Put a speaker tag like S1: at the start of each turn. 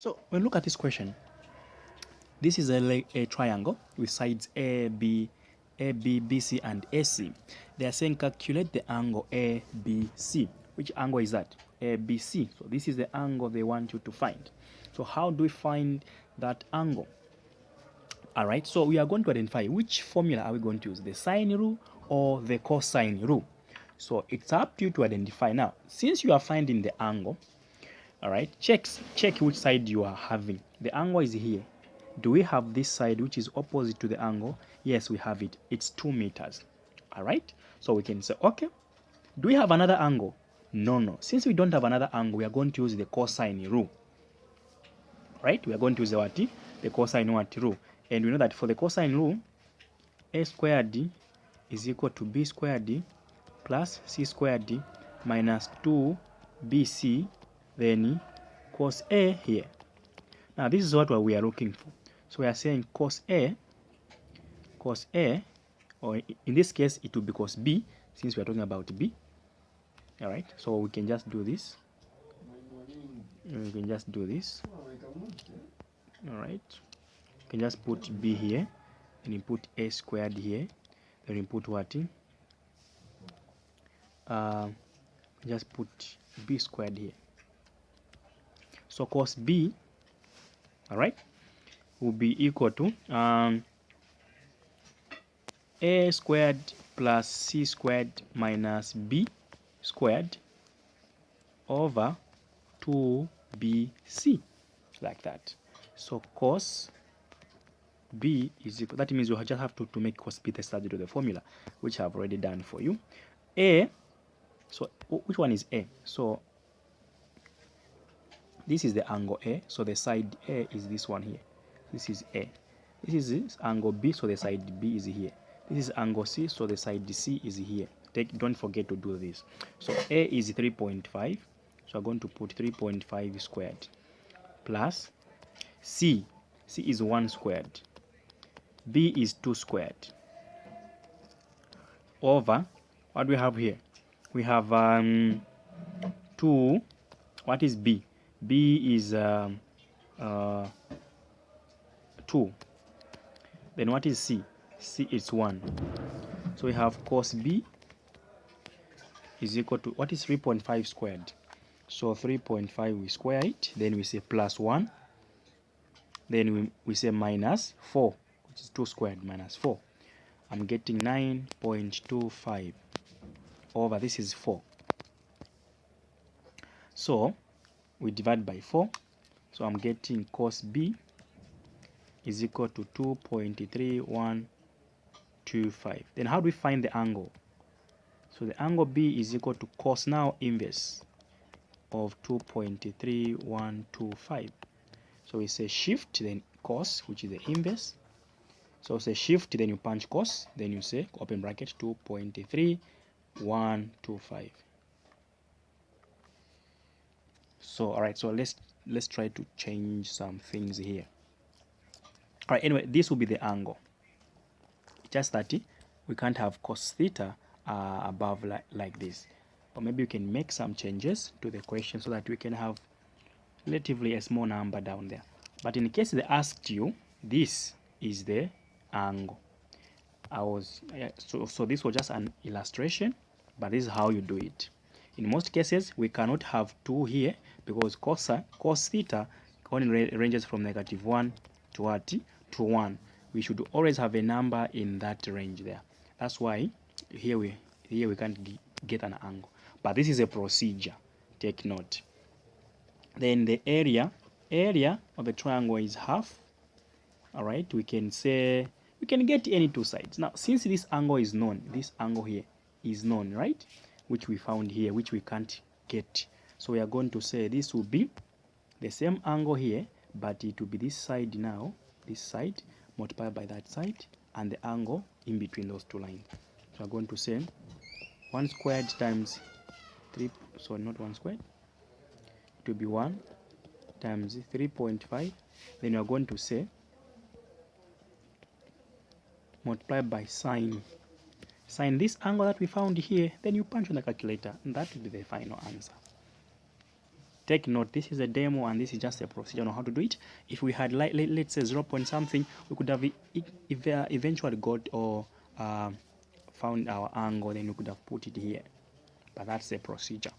S1: So when we look at this question, this is a triangle with sides AB, BC, and AC. They are saying calculate the angle ABC. Which angle is that? ABC. So this is the angle they want you to find. So how do we find that angle? All right, so we are going to identify which formula are we going to use, the sine rule or the cosine rule. So it's up to you to identify. Now, since you are finding the angle, all right, check which side you are having. The angle is here. Do we have this side which is opposite to the angle? Yes, we have it. It's 2 meters. All right, so we can say, okay, do we have another angle? No. Since we don't have another angle, we are going to use the cosine rule. Right? We are going to use the cosine rule. And we know that for the cosine rule, a squared is equal to b squared plus c squared minus 2bc, then cos a here. Now this is what we are looking for. So we are saying cos a, or in this case it will be cos b, since we are talking about b. All right, so we can just do this. All right, you can just put b here, and you put a squared here, then you put what? Just put b squared here. So cos b, all right, will be equal to a squared plus c squared minus b squared over 2bc, like that. So cos b is equal, that means you just have to make cos b the subject of the formula, which I've already done for you. A, so which one is A? So this is the angle A, so the side A is this one here. This is A. This is angle B, so the side B is here. This is angle C, so the side C is here. Don't forget to do this. So A is 3.5, so I'm going to put 3.5 squared plus C. C is 1 squared. B is 2 squared over, what do we have here? We have 2. What is B? B is 2. Then what is C? C is 1. So we have cos B is equal to, what is 3.5 squared? So 3.5, we square it, then we say plus 1, then we say minus 4, which is 2 squared minus 4. I'm getting 9.25 over, this is 4. So we divide by 4. So I'm getting cos B is equal to 2.3125. Then how do we find the angle? So the angle B is equal to cos now inverse of 2.3125. So we say shift, then cos, which is the inverse. So say shift, then you punch cos, then you say open bracket 2.3125. So all right, so let's try to change some things here. All right, anyway, this will be the angle. Just that we can't have cos theta above like this. Or maybe you can make some changes to the question so that we can have relatively a small number down there. But in case they asked you, this is the angle. So this was just an illustration, but this is how you do it. In most cases, we cannot have 2 here because cos theta only ranges from -1 to what? To 1. We should always have a number in that range there. That's why here we can't get an angle. But this is a procedure. Take note. Then the area of the triangle is half. All right, we can say we can get any 2 sides. Now, since this angle is known, this angle here is known, right? Which we found here, which we can't get. So we are going to say this will be the same angle here, but it will be this side now, this side multiplied by that side, and the angle in between those 2 lines. So we're going to say 1 squared times 3, so not 1 squared, it will be 1 times 3.5. Then we're going to say multiply by sine this angle that we found here, then you punch on the calculator, and that will be the final answer. Take note, this is a demo and this is just a procedure on how to do it. If we had let's say 0 point something, we could have eventually got or found our angle, then we could have put it here. But that's the procedure.